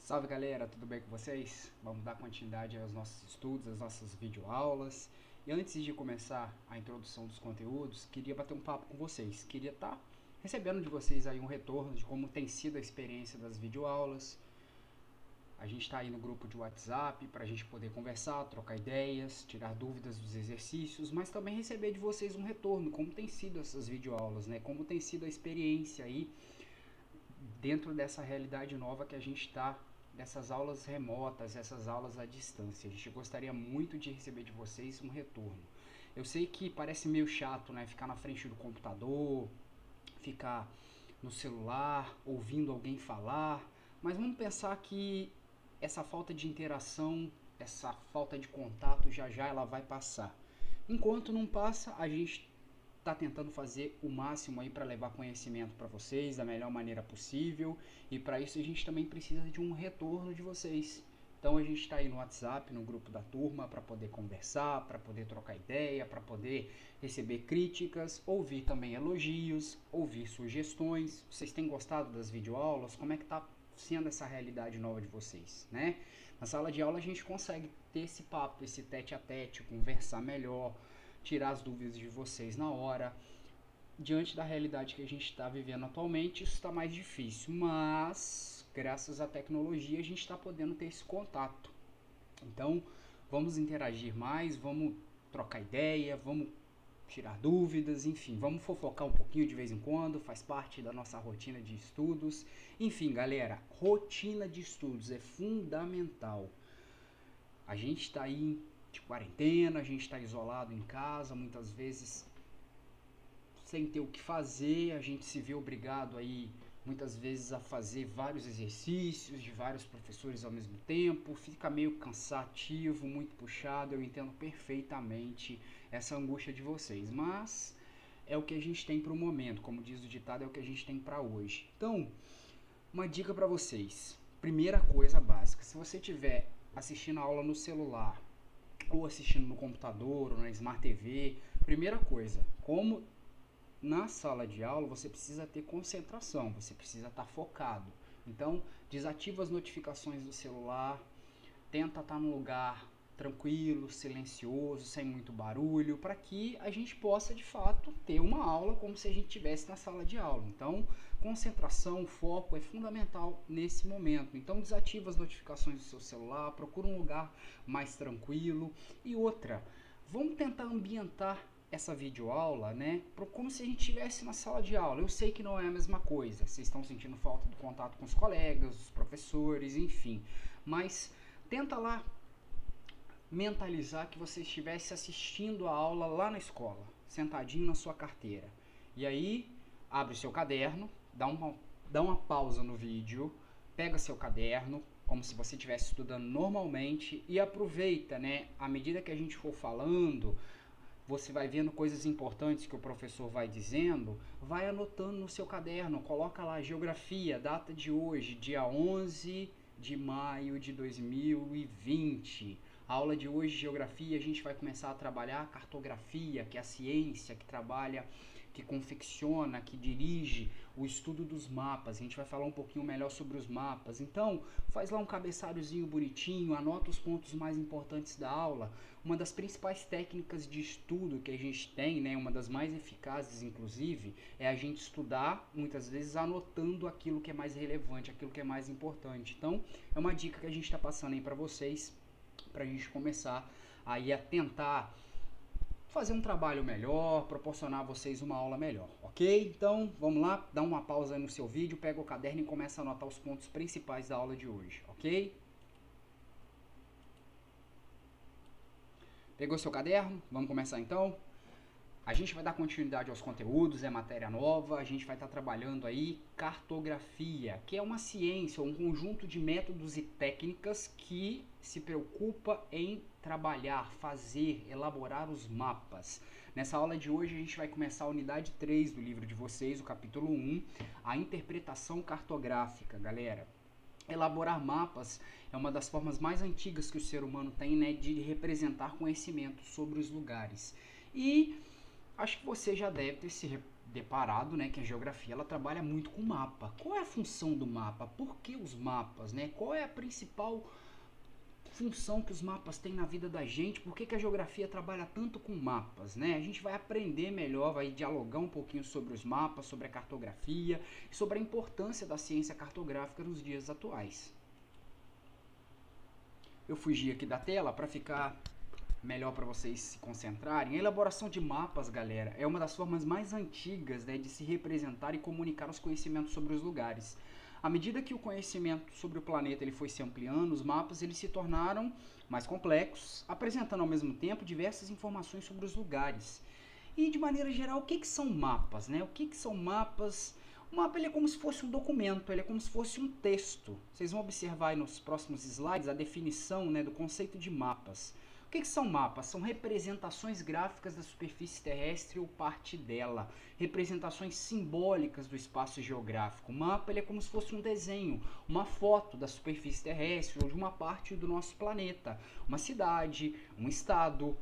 Salve galera, tudo bem com vocês? Vamos dar continuidade aos nossos estudos, às nossas videoaulas. E antes de começar a introdução dos conteúdos, queria bater um papo com vocês. Queria estar recebendo de vocês aí um retorno de como tem sido a experiência das videoaulas. A gente está aí no grupo de WhatsApp para a gente poder conversar, trocar ideias, tirar dúvidas dos exercícios, mas também receber de vocês um retorno, como tem sido essas videoaulas, né? Como tem sido a experiência aí dentro dessa realidade nova que a gente está, dessas aulas remotas, essas aulas à distância. A gente gostaria muito de receber de vocês um retorno. Eu sei que parece meio chato, né? Ficar na frente do computador, ficar no celular, ouvindo alguém falar, mas vamos pensar que essa falta de interação, essa falta de contato, já já ela vai passar. Enquanto não passa, a gente está tentando fazer o máximo aí para levar conhecimento para vocês da melhor maneira possível, e para isso a gente também precisa de um retorno de vocês. Então a gente está aí no WhatsApp, no grupo da turma, para poder conversar, para poder trocar ideia, para poder receber críticas, ouvir também elogios, ouvir sugestões. Vocês têm gostado das videoaulas? Como é que está sendo essa realidade nova de vocês, né? Na sala de aula a gente consegue ter esse papo, esse tete a tete, conversar melhor, tirar as dúvidas de vocês na hora. Diante da realidade que a gente está vivendo atualmente, isso está mais difícil, mas graças à tecnologia a gente está podendo ter esse contato. Então vamos interagir mais, vamos trocar ideia, vamos tirar dúvidas, enfim, vamos fofocar um pouquinho de vez em quando, faz parte da nossa rotina de estudos. Enfim, galera, rotina de estudos é fundamental. A gente está aí de quarentena, a gente está isolado em casa, muitas vezes sem ter o que fazer, a gente se vê obrigado aí muitas vezes a fazer vários exercícios de vários professores ao mesmo tempo, fica meio cansativo, muito puxado. Eu entendo perfeitamente essa angústia de vocês, mas é o que a gente tem para o momento, como diz o ditado, é o que a gente tem para hoje. Então, uma dica para vocês, primeira coisa básica, se você estiver assistindo a aula no celular, ou assistindo no computador, ou na Smart TV, primeira coisa, como na sala de aula você precisa ter concentração, você precisa estar focado. Então, desativa as notificações do celular, tenta estar num lugar tranquilo, silencioso, sem muito barulho, para que a gente possa de fato ter uma aula como se a gente estivesse na sala de aula. Então, concentração, foco é fundamental nesse momento. Então, desativa as notificações do seu celular, procura um lugar mais tranquilo. E outra, vamos tentar ambientar essa videoaula, né, como se a gente estivesse na sala de aula. Eu sei que não é a mesma coisa, vocês estão sentindo falta do contato com os colegas, os professores, enfim, mas tenta lá mentalizar que você estivesse assistindo a aula lá na escola, sentadinho na sua carteira. E aí, abre o seu caderno, dá uma pausa no vídeo, pega seu caderno, como se você estivesse estudando normalmente, e aproveita, né, à medida que a gente for falando, você vai vendo coisas importantes que o professor vai dizendo, vai anotando no seu caderno, coloca lá geografia, data de hoje, dia 11 de maio de 2020. A aula de hoje, geografia, a gente vai começar a trabalhar a cartografia, que é a ciência que trabalha, que confecciona, que dirige o estudo dos mapas. A gente vai falar um pouquinho melhor sobre os mapas. Então, faz lá um cabeçalhozinho bonitinho, anota os pontos mais importantes da aula. Uma das principais técnicas de estudo que a gente tem, né, uma das mais eficazes inclusive, é a gente estudar muitas vezes anotando aquilo que é mais relevante, aquilo que é mais importante. Então, é uma dica que a gente está passando aí para vocês, para a gente começar aí a tentar fazer um trabalho melhor, proporcionar a vocês uma aula melhor, ok? Então, vamos lá, dá uma pausa aí no seu vídeo, pega o caderno e começa a anotar os pontos principais da aula de hoje, ok? Pegou seu caderno? Vamos começar então? A gente vai dar continuidade aos conteúdos, é matéria nova, a gente vai estar trabalhando aí cartografia, que é uma ciência, um conjunto de métodos e técnicas que se preocupa em trabalhar, fazer, elaborar os mapas. Nessa aula de hoje a gente vai começar a unidade 3 do livro de vocês, o capítulo 1, a interpretação cartográfica, galera. Elaborar mapas é uma das formas mais antigas que o ser humano tem, né, de representar conhecimento sobre os lugares. E acho que você já deve ter se deparado, né, que a geografia ela trabalha muito com mapa. Qual é a função do mapa? Por que os mapas, né? Qual é a principal função que os mapas têm na vida da gente? Por que a geografia trabalha tanto com mapas, né? A gente vai aprender melhor, vai dialogar um pouquinho sobre os mapas, sobre a cartografia e sobre a importância da ciência cartográfica nos dias atuais. Eu fugi aqui da tela para ficar melhor para vocês se concentrarem. A elaboração de mapas, galera, é uma das formas mais antigas, né, de se representar e comunicar os conhecimentos sobre os lugares. À medida que o conhecimento sobre o planeta ele foi se ampliando, os mapas eles se tornaram mais complexos, apresentando ao mesmo tempo diversas informações sobre os lugares. E de maneira geral, o que são mapas, né? O que são mapas? O mapa ele é como se fosse um documento, ele é como se fosse um texto. Vocês vão observar aí nos próximos slides a definição, né, do conceito de mapas. O que são mapas? São representações gráficas da superfície terrestre ou parte dela, representações simbólicas do espaço geográfico. O mapa ele é como se fosse um desenho, uma foto da superfície terrestre ou de uma parte do nosso planeta, uma cidade, um estado,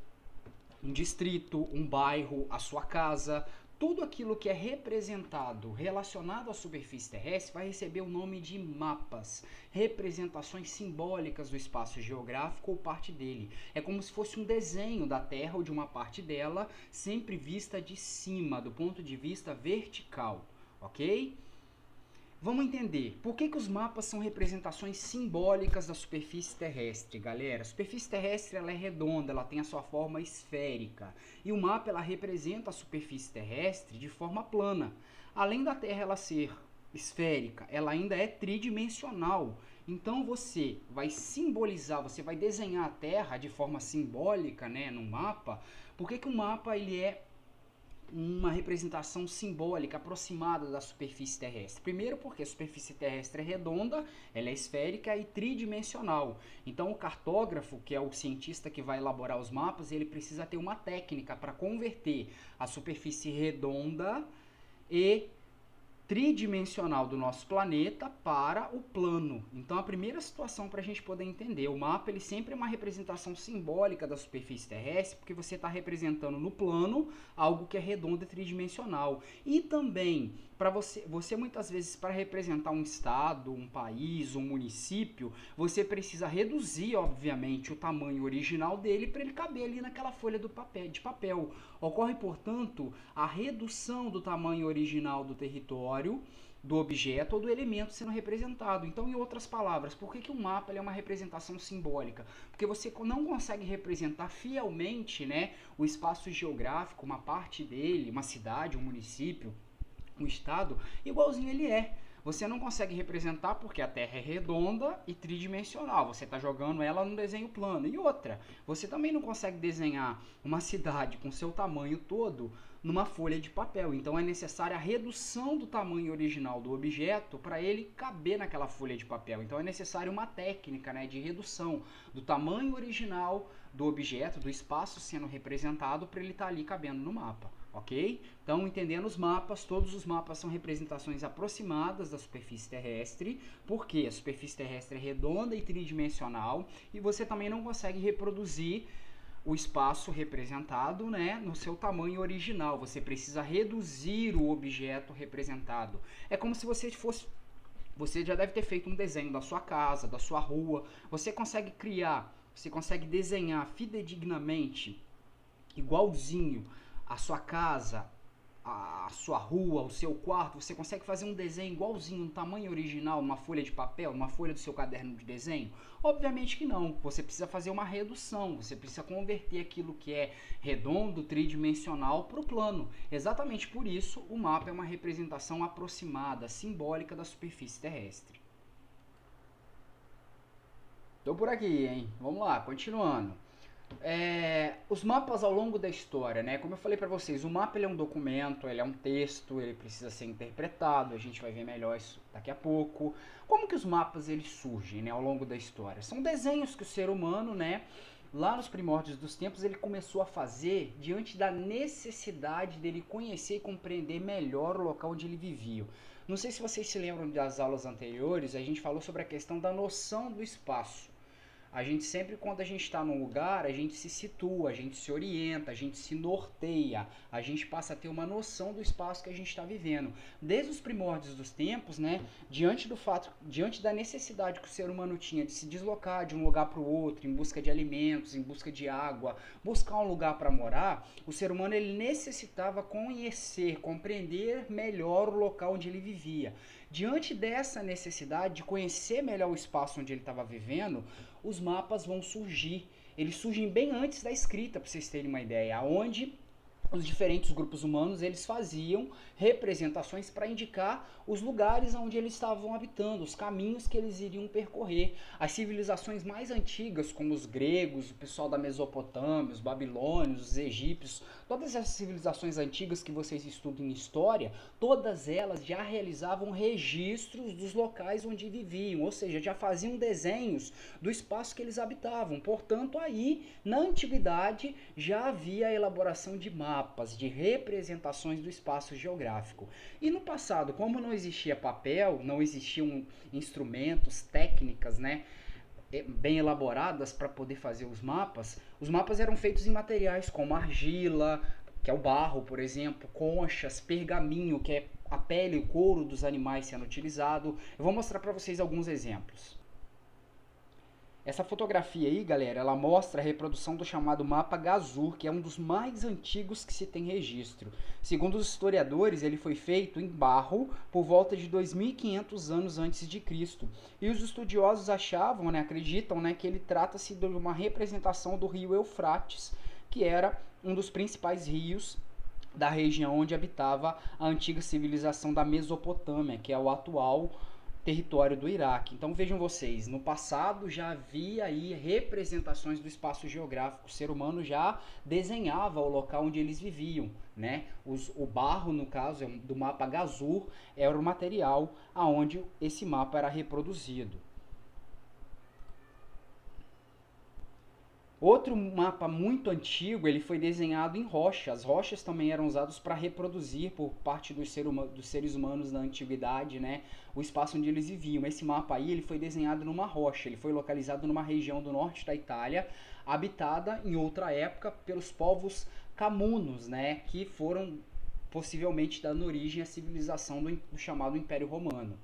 um distrito, um bairro, a sua casa. Tudo aquilo que é representado, relacionado à superfície terrestre, vai receber o nome de mapas, representações simbólicas do espaço geográfico ou parte dele. É como se fosse um desenho da Terra ou de uma parte dela, sempre vista de cima, do ponto de vista vertical, ok? Vamos entender por que os mapas são representações simbólicas da superfície terrestre, galera. A superfície terrestre ela é redonda, ela tem a sua forma esférica. E o mapa ela representa a superfície terrestre de forma plana. Além da Terra ela ser esférica, ela ainda é tridimensional. Então você vai simbolizar, você vai desenhar a Terra de forma simbólica, né, no mapa. Por que o mapa ele é uma representação simbólica aproximada da superfície terrestre? Primeiro porque a superfície terrestre é redonda, ela é esférica e tridimensional. Então o cartógrafo, que é o cientista que vai elaborar os mapas, ele precisa ter uma técnica para converter a superfície redonda e tridimensional do nosso planeta para o plano. Então a primeira situação para a gente poder entender, o mapa ele sempre é uma representação simbólica da superfície terrestre, porque você está representando no plano algo que é redondo e tridimensional. E também, para você muitas vezes para representar um estado, um país, um município, você precisa reduzir, obviamente, o tamanho original dele para ele caber ali naquela folha de papel. Ocorre, portanto, a redução do tamanho original do território, do objeto ou do elemento sendo representado. Então, em outras palavras, por que um mapa é uma representação simbólica? Porque você não consegue representar fielmente, né, o espaço geográfico, uma parte dele, uma cidade, um município, um estado, igualzinho ele é. Você não consegue representar porque a Terra é redonda e tridimensional. Você está jogando ela num desenho plano. E outra, você também não consegue desenhar uma cidade com seu tamanho todo numa folha de papel. Então é necessária a redução do tamanho original do objeto para ele caber naquela folha de papel. Então é necessária uma técnica, né, de redução do tamanho original do objeto, do espaço sendo representado, para ele estar ali cabendo no mapa. Ok? Então, entendendo os mapas, todos os mapas são representações aproximadas da superfície terrestre, porque a superfície terrestre é redonda e tridimensional, e você também não consegue reproduzir o espaço representado, né, no seu tamanho original. Você precisa reduzir o objeto representado. É como se você fosse... Você já deve ter feito um desenho da sua casa, da sua rua. Você consegue criar, você consegue desenhar fidedignamente, igualzinho, a sua casa, a sua rua, o seu quarto. Você consegue fazer um desenho igualzinho, no tamanho original, uma folha de papel, uma folha do seu caderno de desenho? Obviamente que não. Você precisa fazer uma redução, você precisa converter aquilo que é redondo, tridimensional, para o plano. Exatamente por isso, o mapa é uma representação aproximada, simbólica da superfície terrestre. Tô por aqui, hein? Vamos lá, continuando. Os mapas ao longo da história, né? Como eu falei para vocês, o mapa ele é um documento, ele é um texto, ele precisa ser interpretado. A gente vai ver melhor isso daqui a pouco. Como que os mapas eles surgem, né, ao longo da história? São desenhos que o ser humano, né, lá nos primórdios dos tempos, ele começou a fazer diante da necessidade dele conhecer e compreender melhor o local onde ele vivia. Não sei se vocês se lembram das aulas anteriores, a gente falou sobre a questão da noção do espaço. A gente sempre, quando a gente está num lugar, a gente se situa, a gente se orienta, a gente se norteia, a gente passa a ter uma noção do espaço que a gente está vivendo. Desde os primórdios dos tempos, né, diante da necessidade que o ser humano tinha de se deslocar de um lugar para o outro, em busca de alimentos, em busca de água, buscar um lugar para morar, o ser humano ele necessitava conhecer, compreender melhor o local onde ele vivia. Diante dessa necessidade de conhecer melhor o espaço onde ele estava vivendo, os mapas vão surgir. Eles surgem bem antes da escrita, para vocês terem uma ideia, onde os diferentes grupos humanos eles faziam representações para indicar os lugares onde eles estavam habitando, os caminhos que eles iriam percorrer. As civilizações mais antigas, como os gregos, o pessoal da Mesopotâmia, os babilônios, os egípcios, todas essas civilizações antigas que vocês estudam em história, todas elas já realizavam registros dos locais onde viviam, ou seja, já faziam desenhos do espaço que eles habitavam. Portanto, aí, na antiguidade, já havia a elaboração de mapas, de representações do espaço geográfico. E no passado, como não existia papel, não existiam instrumentos, técnicas, né, bem elaboradas para poder fazer os mapas eram feitos em materiais como argila, que é o barro, por exemplo, conchas, pergaminho, que é a pele, o couro dos animais sendo utilizado. Eu vou mostrar para vocês alguns exemplos. Essa fotografia aí, galera, ela mostra a reprodução do chamado mapa Gazur, que é um dos mais antigos que se tem registro. Segundo os historiadores, ele foi feito em barro por volta de 2500 anos antes de Cristo. E os estudiosos achavam, né, acreditam, né, que ele trata-se de uma representação do rio Eufrates, que era um dos principais rios da região onde habitava a antiga civilização da Mesopotâmia, que é o atual território do Iraque. Então vejam vocês, no passado já havia aí representações do espaço geográfico, o ser humano já desenhava o local onde eles viviam, né? O barro, no caso, do mapa Gazur, era o material aonde esse mapa era reproduzido. Outro mapa muito antigo, ele foi desenhado em rocha. As rochas também eram usadas para reproduzir por parte dos seres humanos na antiguidade, né, o espaço onde eles viviam. Esse mapa aí ele foi desenhado numa rocha, ele foi localizado numa região do norte da Itália, habitada em outra época pelos povos camunos, né, que foram possivelmente dando origem à civilização do chamado Império Romano.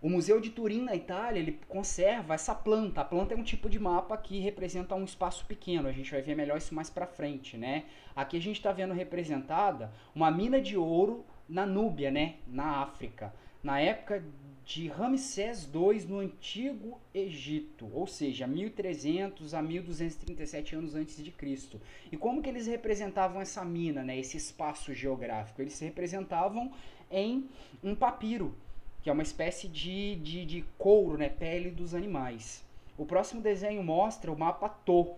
O Museu de Turim, na Itália, ele conserva essa planta. A planta é um tipo de mapa que representa um espaço pequeno. A gente vai ver melhor isso mais pra frente, né? Aqui a gente está vendo representada uma mina de ouro na Núbia, né? Na África. Na época de Ramsés II, no Antigo Egito. Ou seja, 1300 a 1237 anos antes de Cristo. E como que eles representavam essa mina, né? Esse espaço geográfico? Eles se representavam em um papiro, que é uma espécie de couro, né, pele dos animais. O próximo desenho mostra o mapa Tô,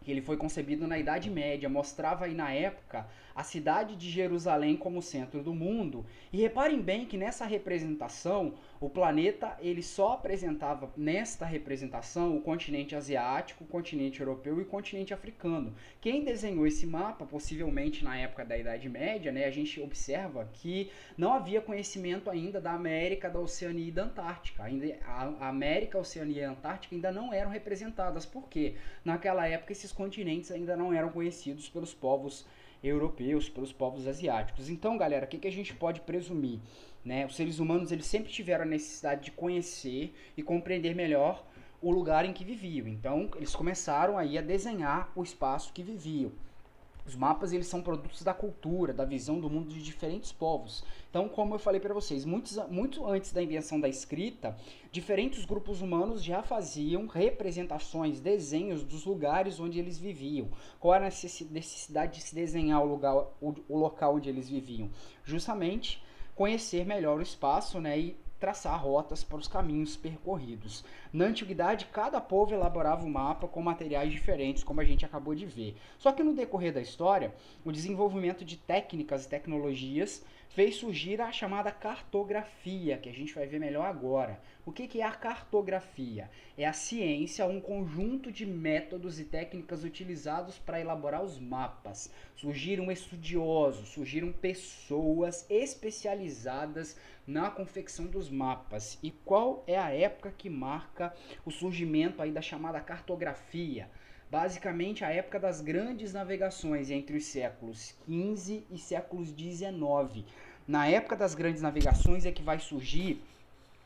que ele foi concebido na Idade Média, mostrava aí na época a cidade de Jerusalém como centro do mundo. E reparem bem que nessa representação, o planeta ele só apresentava nesta representação o continente asiático, o continente europeu e o continente africano. Quem desenhou esse mapa, possivelmente na época da Idade Média, né, a gente observa que não havia conhecimento ainda da América, da Oceania e da Antártica. Ainda, a América, a Oceania e a Antártica ainda não eram representadas. Por quê? Naquela época esses continentes ainda não eram conhecidos pelos povos europeus, pelos povos asiáticos. Então, galera, o que a gente pode presumir? Né? Os seres humanos eles sempre tiveram a necessidade de conhecer e compreender melhor o lugar em que viviam. Então, eles começaram aí a desenhar o espaço que viviam. Os mapas eles são produtos da cultura, da visão do mundo de diferentes povos. Então, como eu falei para vocês, muito antes da invenção da escrita, diferentes grupos humanos já faziam representações, desenhos dos lugares onde eles viviam. Qual era a necessidade de se desenhar o local onde eles viviam? Justamente conhecer melhor o espaço, né, e traçar rotas para os caminhos percorridos. Na antiguidade, cada povo elaborava um mapa com materiais diferentes, como a gente acabou de ver. Só que no decorrer da história, o desenvolvimento de técnicas e tecnologias fez surgir a chamada cartografia, que a gente vai ver melhor agora. O que é a cartografia? É a ciência, um conjunto de métodos e técnicas utilizados para elaborar os mapas. Surgiram estudiosos, surgiram pessoas especializadas na confecção dos mapas. E qual é a época que marca o surgimento aí da chamada cartografia? Basicamente a época das grandes navegações entre os séculos XV e séculos XIX. Na época das grandes navegações é que vai surgir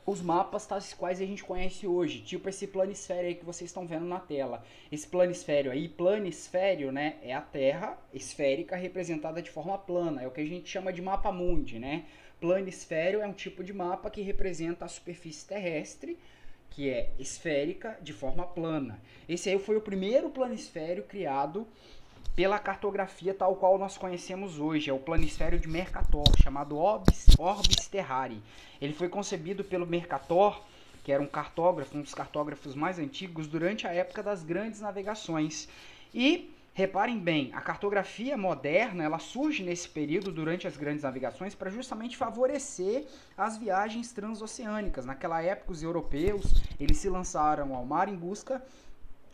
os mapas tais quais a gente conhece hoje, tipo esse planisfério aí que vocês estão vendo na tela. Esse planisfério aí, planisfério, né, é a Terra esférica representada de forma plana, é o que a gente chama de mapa mundi, né? Planisfério é um tipo de mapa que representa a superfície terrestre, que é esférica de forma plana. Esse aí foi o primeiro planisfério criado pela cartografia tal qual nós conhecemos hoje, é o planisfério de Mercator, chamado Orbis Terrae. Ele foi concebido pelo Mercator, que era um cartógrafo, um dos cartógrafos mais antigos, durante a época das grandes navegações. E reparem bem, a cartografia moderna ela surge nesse período durante as grandes navegações para justamente favorecer as viagens transoceânicas. Naquela época, os europeus eles se lançaram ao mar em busca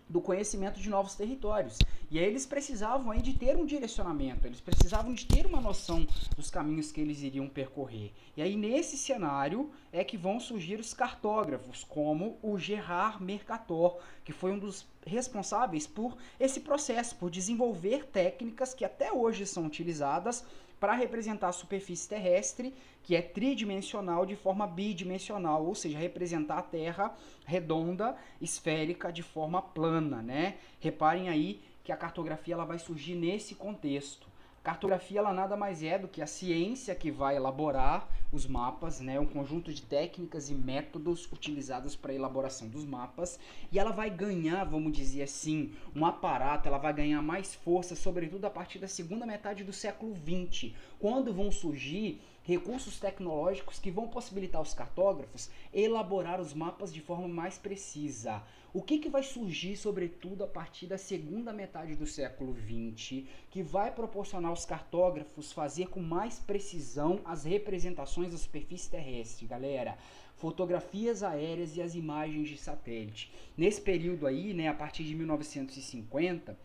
do conhecimento de novos territórios. E aí eles precisavam aí de ter um direcionamento, eles precisavam de ter uma noção dos caminhos que eles iriam percorrer. E aí nesse cenário é que vão surgir os cartógrafos, como o Gerard Mercator, que foi um dos responsáveis por esse processo, por desenvolver técnicas que até hoje são utilizadas para representar a superfície terrestre, que é tridimensional de forma bidimensional, ou seja, representar a Terra redonda, esférica, de forma plana, né? Reparem aí que a cartografia ela vai surgir nesse contexto. A cartografia ela nada mais é do que a ciência que vai elaborar os mapas, né? Um conjunto de técnicas e métodos utilizados para a elaboração dos mapas, e ela vai ganhar, vamos dizer assim, um aparato, ela vai ganhar mais força, sobretudo a partir da segunda metade do século XX, quando vão surgir recursos tecnológicos que vão possibilitar aos cartógrafos elaborar os mapas de forma mais precisa. O que vai surgir, sobretudo, a partir da segunda metade do século XX, que vai proporcionar aos cartógrafos fazer com mais precisão as representações da superfície terrestre, galera? Fotografias aéreas e as imagens de satélite. Nesse período aí, né, a partir de 1950,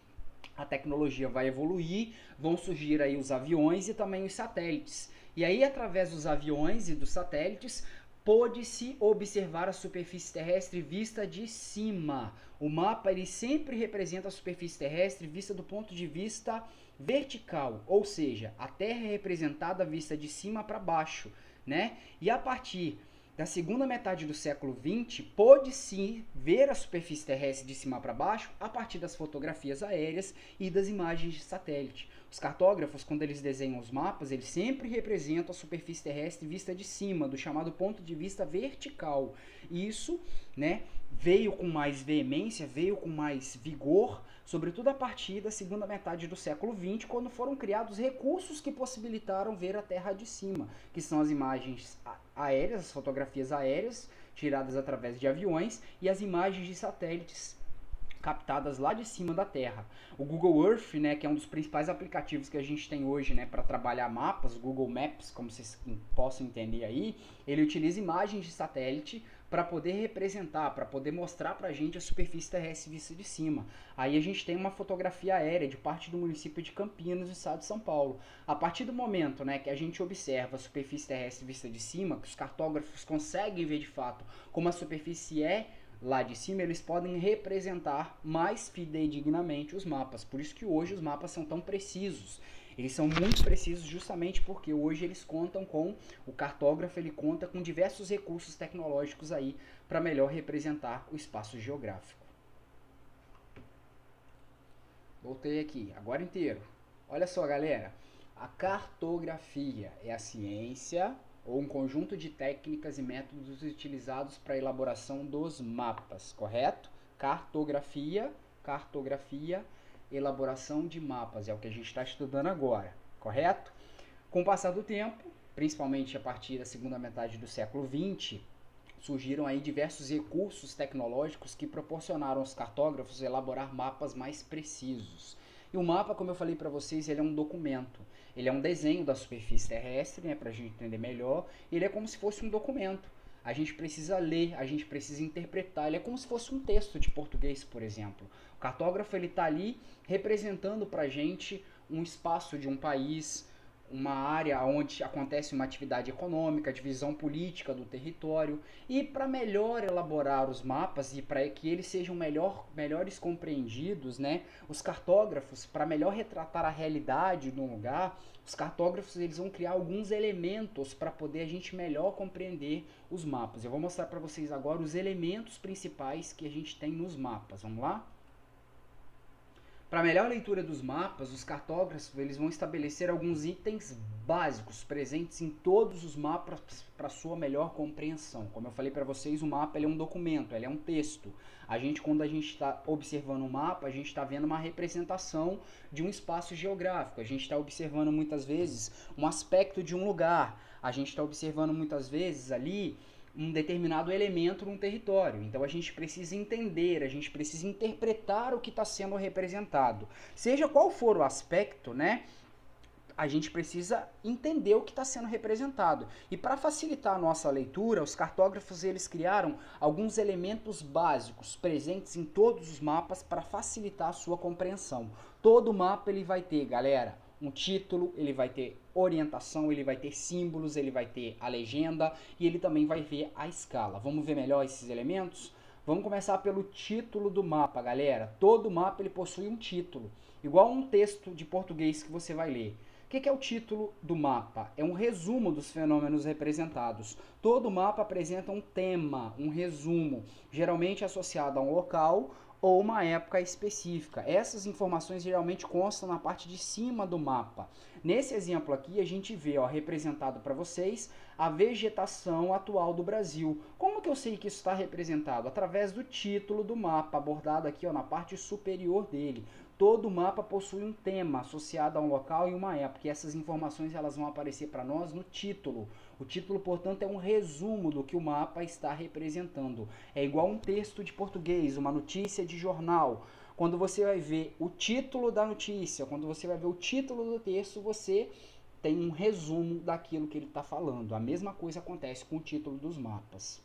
a tecnologia vai evoluir, vão surgir aí os aviões e também os satélites. E aí, através dos aviões e dos satélites, pôde-se observar a superfície terrestre vista de cima. O mapa ele sempre representa a superfície terrestre vista do ponto de vista vertical, ou seja, a Terra é representada vista de cima para baixo, né? E a partir da segunda metade do século XX, pôde-se ver a superfície terrestre de cima para baixo a partir das fotografias aéreas e das imagens de satélite. Os cartógrafos, quando eles desenham os mapas, eles sempre representam a superfície terrestre vista de cima, do chamado ponto de vista vertical. E isso, né, veio com mais veemência, veio com mais vigor, sobretudo a partir da segunda metade do século XX, quando foram criados recursos que possibilitaram ver a Terra de cima, que são as imagens aéreas, as fotografias aéreas tiradas através de aviões e as imagens de satélites captadas lá de cima da Terra. O Google Earth, né, que é um dos principais aplicativos que a gente tem hoje, né, para trabalhar mapas, o Google Maps, como vocês possam entender aí, ele utiliza imagens de satélite para poder representar, para poder mostrar para a gente a superfície terrestre vista de cima. Aí a gente tem uma fotografia aérea de parte do município de Campinas, no estado de São Paulo. A partir do momento, né, que a gente observa a superfície terrestre vista de cima, que os cartógrafos conseguem ver de fato como a superfície é lá de cima, eles podem representar mais fidedignamente os mapas. Por isso que hoje os mapas são tão precisos. Eles são muito precisos justamente porque hoje eles contam com, o cartógrafo ele conta com diversos recursos tecnológicos aí para melhor representar o espaço geográfico. Voltei aqui, agora inteiro. Olha só, galera, a cartografia é a ciência ou um conjunto de técnicas e métodos utilizados para a elaboração dos mapas, correto? Cartografia, elaboração de mapas, é o que a gente está estudando agora, correto? Com o passar do tempo, principalmente a partir da segunda metade do século XX, surgiram aí diversos recursos tecnológicos que proporcionaram aos cartógrafos elaborar mapas mais precisos. E o mapa, como eu falei para vocês, ele é um documento. Ele é um desenho da superfície terrestre, né, para a gente entender melhor. Ele é como se fosse um documento. A gente precisa ler, a gente precisa interpretar. Ele é como se fosse um texto de português, por exemplo. O cartógrafo ele está ali representando para a gente um espaço de um país, uma área onde acontece uma atividade econômica, divisão política do território. E para melhor elaborar os mapas e para que eles sejam melhores compreendidos, né, os cartógrafos, para melhor retratar a realidade de um lugar, os cartógrafos eles vão criar alguns elementos para poder a gente melhor compreender os mapas. Eu vou mostrar para vocês agora os elementos principais que a gente tem nos mapas. Vamos lá? Para melhor leitura dos mapas, os cartógrafos eles vão estabelecer alguns itens básicos presentes em todos os mapas para sua melhor compreensão. Como eu falei para vocês, o mapa ele é um documento, ele é um texto. Quando a gente está observando um mapa, a gente está vendo uma representação de um espaço geográfico. A gente está observando muitas vezes um aspecto de um lugar. A gente está observando muitas vezes ali um determinado elemento num território. Então a gente precisa entender, a gente precisa interpretar o que está sendo representado. Seja qual for o aspecto, né? A gente precisa entender o que está sendo representado. E para facilitar a nossa leitura, os cartógrafos eles criaram alguns elementos básicos presentes em todos os mapas para facilitar a sua compreensão. Todo mapa ele vai ter, galera, um título, ele vai ter orientação, ele vai ter símbolos, ele vai ter a legenda e ele também vai ver a escala. Vamos ver melhor esses elementos? Vamos começar pelo título do mapa, galera. Todo mapa ele possui um título, igual um texto de português que você vai ler. O que é o título do mapa? É um resumo dos fenômenos representados. Todo mapa apresenta um tema, um resumo, geralmente associado a um local ou uma época específica. Essas informações geralmente constam na parte de cima do mapa. Nesse exemplo aqui, a gente vê, ó, representado para vocês a vegetação atual do Brasil. Como que eu sei que isso está representado? Através do título do mapa, abordado aqui, ó, na parte superior dele. Todo mapa possui um tema associado a um local e uma época. E essas informações elas vão aparecer para nós no título. O título, portanto, é um resumo do que o mapa está representando. É igual um texto de português, uma notícia de jornal. Quando você vai ver o título da notícia, quando você vai ver o título do texto, você tem um resumo daquilo que ele está falando. A mesma coisa acontece com o título dos mapas.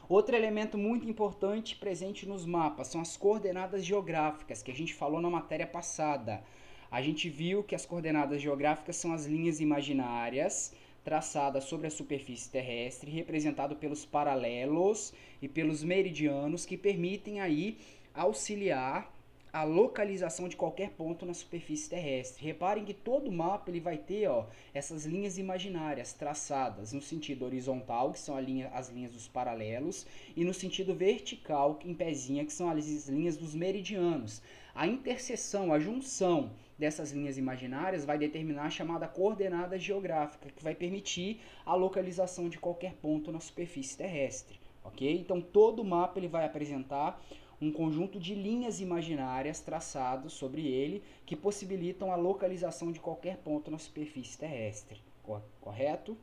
Outro elemento muito importante presente nos mapas são as coordenadas geográficas, que a gente falou na matéria passada. A gente viu que as coordenadas geográficas são as linhas imaginárias traçadas sobre a superfície terrestre, representado pelos paralelos e pelos meridianos, que permitem aí auxiliar a localização de qualquer ponto na superfície terrestre. Reparem que todo mapa ele vai ter, ó, essas linhas imaginárias traçadas no sentido horizontal, que são as linhas dos paralelos, e no sentido vertical, em pezinha, que são as linhas dos meridianos. A interseção, a junção dessas linhas imaginárias vai determinar a chamada coordenada geográfica, que vai permitir a localização de qualquer ponto na superfície terrestre. Ok? Então todo mapa ele vai apresentar um conjunto de linhas imaginárias traçadas sobre ele que possibilitam a localização de qualquer ponto na superfície terrestre. Correto?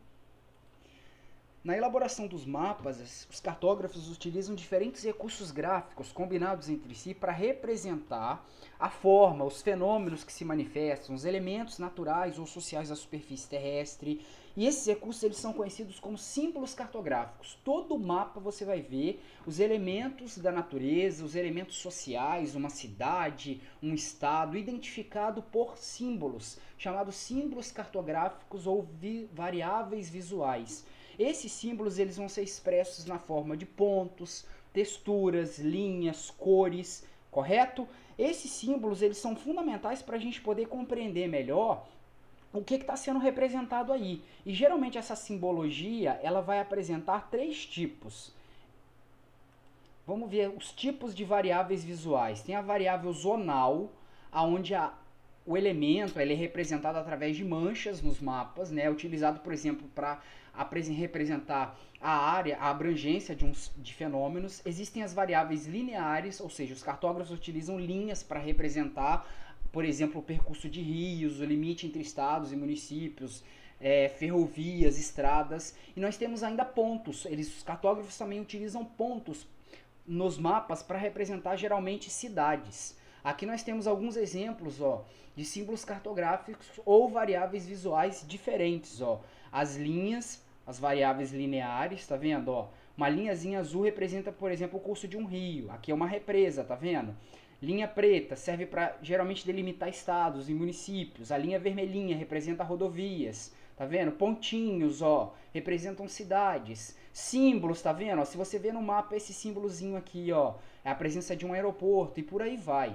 Na elaboração dos mapas, os cartógrafos utilizam diferentes recursos gráficos combinados entre si para representar a forma, os fenômenos que se manifestam, os elementos naturais ou sociais da superfície terrestre. E esses recursos eles são conhecidos como símbolos cartográficos. Todo mapa você vai ver os elementos da natureza, os elementos sociais, uma cidade, um estado, identificado por símbolos, chamados símbolos cartográficos ou variáveis visuais. Esses símbolos eles vão ser expressos na forma de pontos, texturas, linhas, cores, correto? Esses símbolos eles são fundamentais para a gente poder compreender melhor o que está sendo representado aí. E geralmente essa simbologia ela vai apresentar três tipos. Vamos ver os tipos de variáveis visuais. Tem a variável zonal, onde o elemento ele é representado através de manchas nos mapas, né? Utilizado, por exemplo, para representar a área, a abrangência de fenômenos. Existem as variáveis lineares, ou seja, os cartógrafos utilizam linhas para representar, por exemplo, o percurso de rios, o limite entre estados e municípios, ferrovias, estradas. E nós temos ainda pontos. Os cartógrafos também utilizam pontos nos mapas para representar geralmente cidades. Aqui nós temos alguns exemplos, ó, de símbolos cartográficos ou variáveis visuais diferentes, ó. As linhas, as variáveis lineares, tá vendo, ó? Uma linhazinha azul representa, por exemplo, o curso de um rio. Aqui é uma represa, tá vendo? Linha preta serve para geralmente delimitar estados e municípios. A linha vermelhinha representa rodovias. Tá vendo? Pontinhos, ó, representam cidades. Símbolos, tá vendo? Ó, se você vê no mapa esse símbolozinho aqui, ó, é a presença de um aeroporto e por aí vai.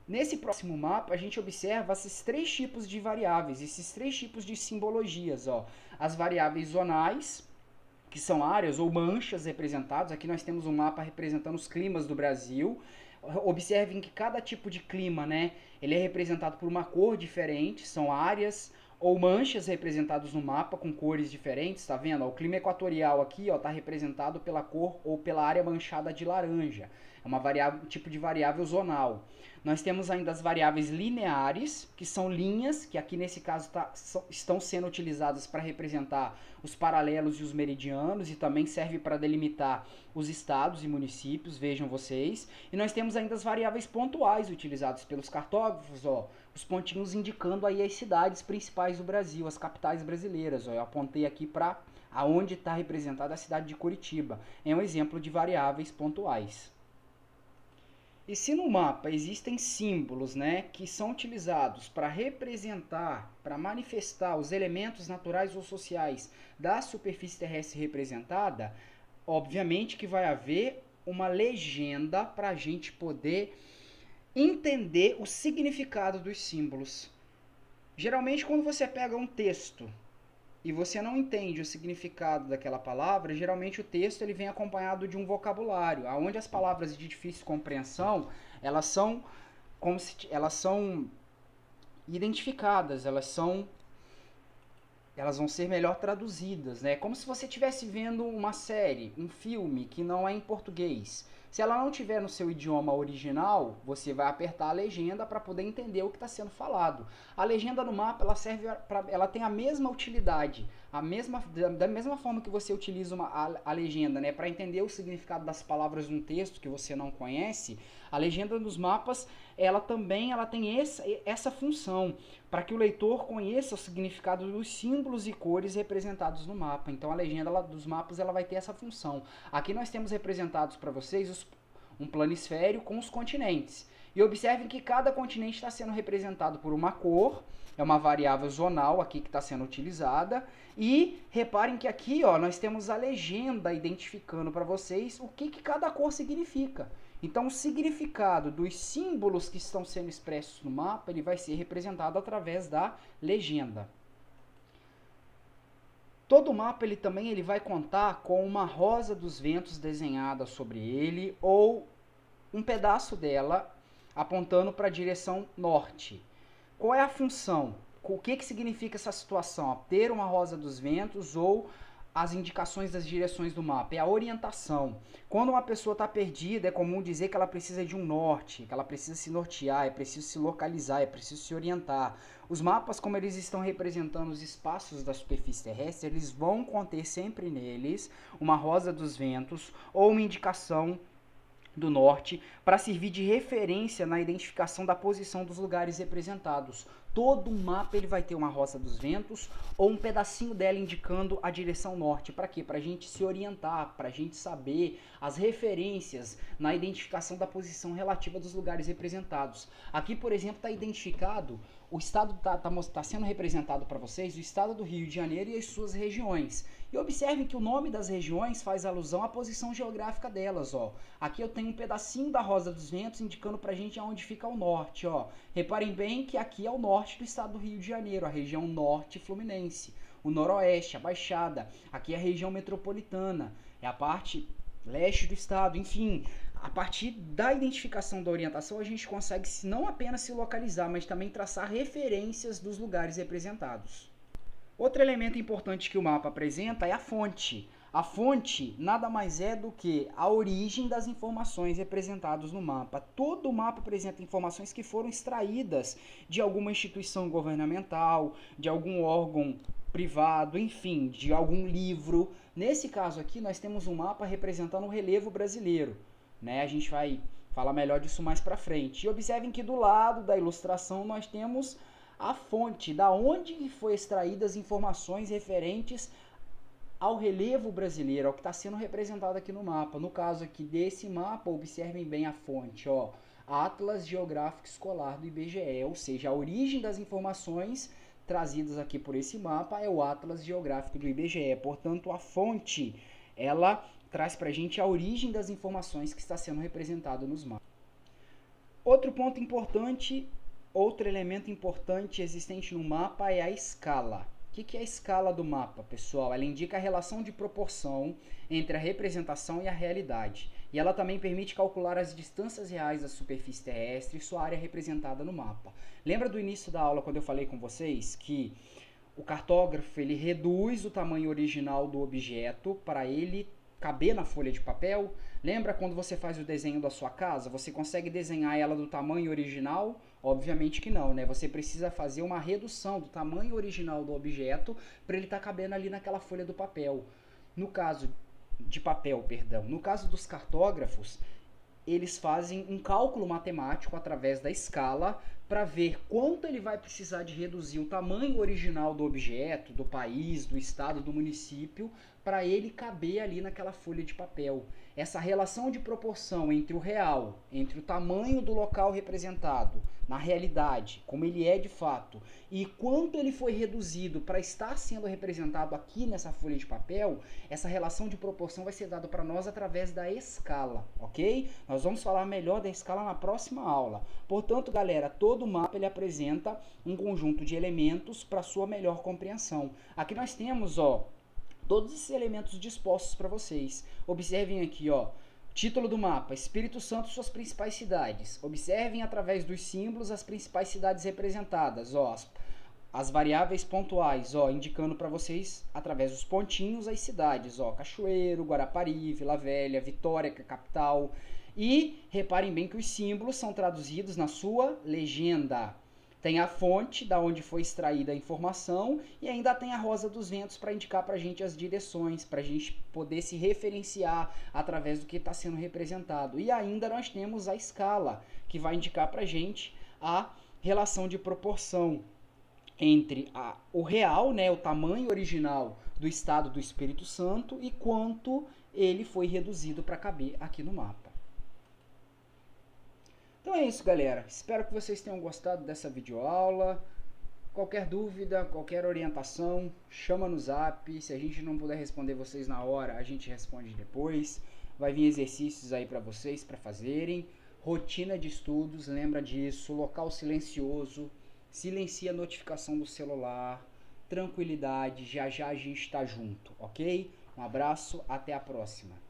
Nesse próximo mapa, a gente observa esses três tipos de variáveis, esses três tipos de simbologias, ó. As variáveis zonais, que são áreas ou manchas representadas. Aqui nós temos um mapa representando os climas do Brasil. Observem que cada tipo de clima, né, ele é representado por uma cor diferente, são áreas ou manchas representadas no mapa com cores diferentes, tá vendo? O clima equatorial aqui, ó, tá representado pela cor ou pela área manchada de laranja. É uma variável, tipo de variável zonal. Nós temos ainda as variáveis lineares, que são linhas, que aqui nesse caso estão sendo utilizadas para representar os paralelos e os meridianos, e também serve para delimitar os estados e municípios, vejam vocês. E nós temos ainda as variáveis pontuais utilizadas pelos cartógrafos, ó, os pontinhos indicando aí as cidades principais do Brasil, as capitais brasileiras. Ó, eu apontei aqui para aonde está representada a cidade de Curitiba. É um exemplo de variáveis pontuais. E se no mapa existem símbolos, né, que são utilizados para representar, para manifestar os elementos naturais ou sociais da superfície terrestre representada, obviamente que vai haver uma legenda para a gente poder entender o significado dos símbolos. Geralmente, quando você pega um texto e você não entende o significado daquela palavra, geralmente o texto ele vem acompanhado de um vocabulário, onde as palavras de difícil compreensão, elas são identificadas, elas vão ser melhor traduzidas, né? Como se você estivesse vendo uma série, um filme que não é em português. Se ela não tiver no seu idioma original, você vai apertar a legenda para poder entender o que está sendo falado. A legenda no mapa ela tem a mesma utilidade, da mesma forma que você utiliza a legenda, né, para entender o significado das palavras num texto que você não conhece. A legenda nos mapas ela também tem essa função para que o leitor conheça o significado dos símbolos e cores representados no mapa. Então a legenda dos mapas ela vai ter essa função. Aqui nós temos representados para vocês um planisfério com os continentes. E observem que cada continente está sendo representado por uma cor, é uma variável zonal aqui que está sendo utilizada. E reparem que aqui, ó, nós temos a legenda identificando para vocês o que cada cor significa. Então o significado dos símbolos que estão sendo expressos no mapa, ele vai ser representado através da legenda. Todo mapa ele também vai contar com uma rosa dos ventos desenhada sobre ele ou um pedaço dela apontando para a direção norte. Qual é a função? O que significa essa situação? Ter uma rosa dos ventos ou as indicações das direções do mapa? É a orientação. Quando uma pessoa está perdida, é comum dizer que ela precisa de um norte, que ela precisa se nortear, é preciso se localizar, é preciso se orientar. Os mapas, como eles estão representando os espaços da superfície terrestre, eles vão conter sempre neles uma rosa dos ventos ou uma indicação do norte para servir de referência na identificação da posição dos lugares representados. Todo mapa ele vai ter uma rosa dos ventos ou um pedacinho dela indicando a direção norte. Para quê? Para a gente se orientar, para a gente saber as referências na identificação da posição relativa dos lugares representados. Aqui, por exemplo, está identificado, o estado está sendo representado para vocês, o estado do Rio de Janeiro e as suas regiões. E observem que o nome das regiões faz alusão à posição geográfica delas, ó. Aqui eu tenho um pedacinho da rosa dos ventos indicando pra gente aonde fica o norte, ó. Reparem bem que aqui é o norte do estado do Rio de Janeiro, a região norte fluminense. O noroeste, a Baixada. Aqui é a região metropolitana, é a parte leste do estado. Enfim, a partir da identificação da orientação a gente consegue não apenas se localizar, mas também traçar referências dos lugares representados. Outro elemento importante que o mapa apresenta é a fonte. A fonte nada mais é do que a origem das informações representadas no mapa. Todo o mapa apresenta informações que foram extraídas de alguma instituição governamental, de algum órgão privado, enfim, de algum livro. Nesse caso aqui, nós temos um mapa representando o relevo brasileiro, né? A gente vai Fala melhor disso mais para frente. E observem que do lado da ilustração nós temos a fonte, da onde foi extraídas as informações referentes ao relevo brasileiro, ao que está sendo representado aqui no mapa. No caso aqui desse mapa, observem bem a fonte, ó, Atlas Geográfico Escolar do IBGE, ou seja, a origem das informações trazidas aqui por esse mapa é o Atlas Geográfico do IBGE. Portanto, a fonte, ela traz para a gente a origem das informações que está sendo representado nos mapas. Outro ponto importante, outro elemento importante existente no mapa é a escala. O que é a escala do mapa, pessoal? Ela indica a relação de proporção entre a representação e a realidade. E ela também permite calcular as distâncias reais da superfície terrestre e sua área representada no mapa. Lembra do início da aula quando eu falei com vocês que o cartógrafo ele reduz o tamanho original do objeto para ele caber na folha de papel? Lembra quando você faz o desenho da sua casa? Você consegue desenhar ela do tamanho original? Obviamente que não, né? Você precisa fazer uma redução do tamanho original do objeto para ele estar cabendo ali naquela folha do papel. No caso de papel, perdão. No caso dos cartógrafos, eles fazem um cálculo matemático através da escala para ver quanto ele vai precisar de reduzir o tamanho original do objeto, do país, do estado, do município, para ele caber ali naquela folha de papel. Essa relação de proporção entre o real, entre o tamanho do local representado, na realidade, como ele é de fato, e quanto ele foi reduzido para estar sendo representado aqui nessa folha de papel, essa relação de proporção vai ser dada para nós através da escala, ok? Nós vamos falar melhor da escala na próxima aula. Portanto, galera, todo mapa ele apresenta um conjunto de elementos para sua melhor compreensão. Aqui nós temos, ó, todos esses elementos dispostos para vocês. Observem aqui, ó, título do mapa, Espírito Santo, suas principais cidades. Observem através dos símbolos as principais cidades representadas, ó, as variáveis pontuais, ó, indicando para vocês através dos pontinhos as cidades, ó, Cachoeiro, Guarapari, Vila Velha, Vitória, que é a capital. E reparem bem que os símbolos são traduzidos na sua legenda. Tem a fonte da onde foi extraída a informação e ainda tem a rosa dos ventos para indicar para a gente as direções, para a gente poder se referenciar através do que está sendo representado. E ainda nós temos a escala, que vai indicar para a gente a relação de proporção entre o real, né, o tamanho original do estado do Espírito Santo e quanto ele foi reduzido para caber aqui no mapa. Então é isso, galera. Espero que vocês tenham gostado dessa videoaula. Qualquer dúvida, qualquer orientação, chama no zap. Se a gente não puder responder vocês na hora, a gente responde depois. Vai vir exercícios aí para vocês para fazerem. Rotina de estudos, lembra disso. Local silencioso. Silencia a notificação do celular. Tranquilidade, já já a gente está junto, ok? Um abraço, até a próxima.